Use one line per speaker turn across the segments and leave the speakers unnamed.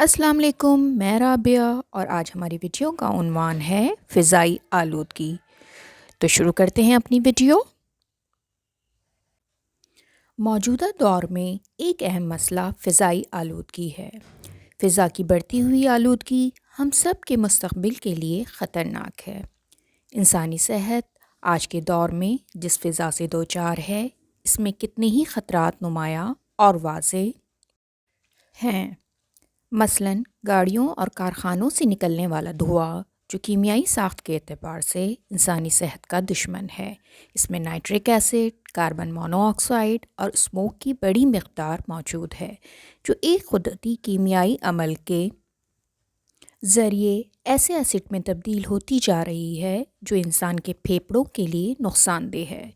السلام علیکم، میں رابعہ اور آج ہماری ویڈیو کا عنوان ہے فضائی آلودگی۔ تو شروع کرتے ہیں اپنی ویڈیو۔ موجودہ دور میں ایک اہم مسئلہ فضائی آلودگی ہے۔ فضا کی بڑھتی ہوئی آلودگی ہم سب کے مستقبل کے لیے خطرناک ہے۔ انسانی صحت آج کے دور میں جس فضا سے دوچار ہے، اس میں کتنے ہی خطرات نمایاں اور واضح ہیں۔ مثلاً گاڑیوں اور کارخانوں سے نکلنے والا دھواں جو کیمیائی ساخت کے اعتبار سے انسانی صحت کا دشمن ہے۔ اس میں nitric acid, carbon mono oxide اور اسموک کی بڑی مقدار موجود ہے، جو ایک قدرتی کیمیائی عمل کے ذریعے ایسے ایسڈ میں تبدیل ہوتی جا رہی ہے جو انسان کے پھیپھڑوں کے لیے نقصان دہ ہے۔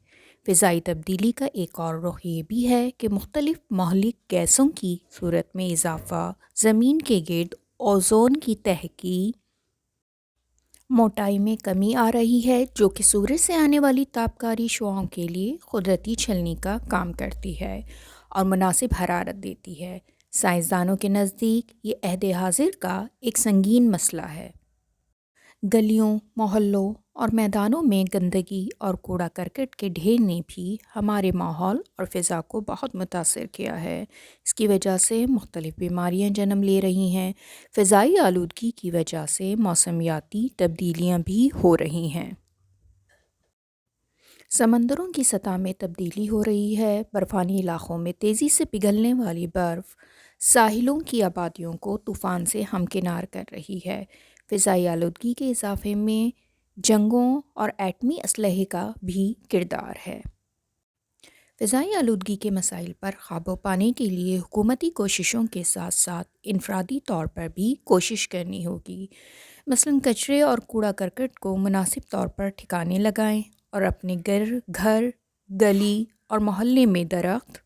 فضائی تبدیلی کا ایک اور رخ یہ بھی ہے کہ مختلف مہلک گیسوں کی صورت میں اضافہ زمین کے گرد اوزون کی تہہ کی موٹائی میں کمی آ رہی ہے، جو کہ سورج سے آنے والی تابکاری شعاؤں کے لیے قدرتی چھلنی کا کام کرتی ہے اور مناسب حرارت دیتی ہے۔ سائنسدانوں کے نزدیک یہ عہد حاضر کا ایک سنگین مسئلہ ہے۔ گلیوں، محلوں اور میدانوں میں گندگی اور کوڑا کرکٹ کے ڈھیر نے بھی ہمارے ماحول اور فضا کو بہت متاثر کیا ہے۔ اس کی وجہ سے مختلف بیماریاں جنم لے رہی ہیں۔ فضائی آلودگی کی وجہ سے موسمیاتی تبدیلیاں بھی ہو رہی ہیں۔ سمندروں کی سطح میں تبدیلی ہو رہی ہے۔ برفانی علاقوں میں تیزی سے پگھلنے والی برف ساحلوں کی آبادیوں کو طوفان سے ہمکنار کر رہی ہے۔ فضائی آلودگی کے اضافے میں جنگوں اور ایٹمی اسلحے کا بھی کردار ہے۔ فضائی آلودگی کے مسائل پر قابو پانے کے لیے حکومتی کوششوں کے ساتھ ساتھ انفرادی طور پر بھی کوشش کرنی ہوگی۔ مثلاً کچرے اور کوڑا کرکٹ کو مناسب طور پر ٹھکانے لگائیں اور اپنے گھر، گلی اور محلے میں درخت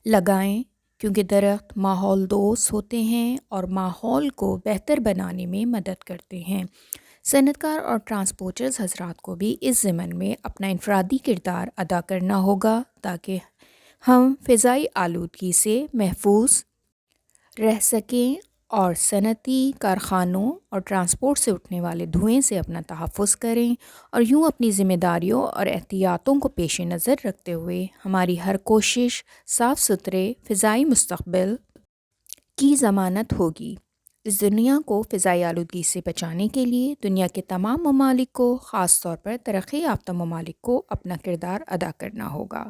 لگائیں، کیونکہ درخت ماحول دوست ہوتے ہیں اور ماحول کو بہتر بنانے میں مدد کرتے ہیں۔ صنعت کار اور ٹرانسپورٹرز حضرات کو بھی اس ضمن میں اپنا انفرادی کردار ادا کرنا ہوگا تاکہ ہم فضائی آلودگی سے محفوظ رہ سکیں اور صنعتی کارخانوں اور ٹرانسپورٹ سے اٹھنے والے دھوئیں سے اپنا تحفظ کریں، اور یوں اپنی ذمہ داریوں اور احتیاطوں کو پیش نظر رکھتے ہوئے ہماری ہر کوشش صاف ستھرے فضائی مستقبل کی ضمانت ہوگی۔ اس دنیا کو فضائی آلودگی سے بچانے کے لیے دنیا کے تمام ممالک کو، خاص طور پر ترقی یافتہ ممالک کو اپنا کردار ادا کرنا ہوگا۔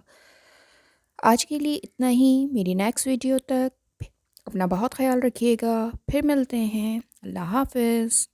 آج کے لیے اتنا ہی۔ میری نیکسٹ ویڈیو تک اپنا بہت خیال رکھیے گا۔ پھر ملتے ہیں۔ اللہ حافظ۔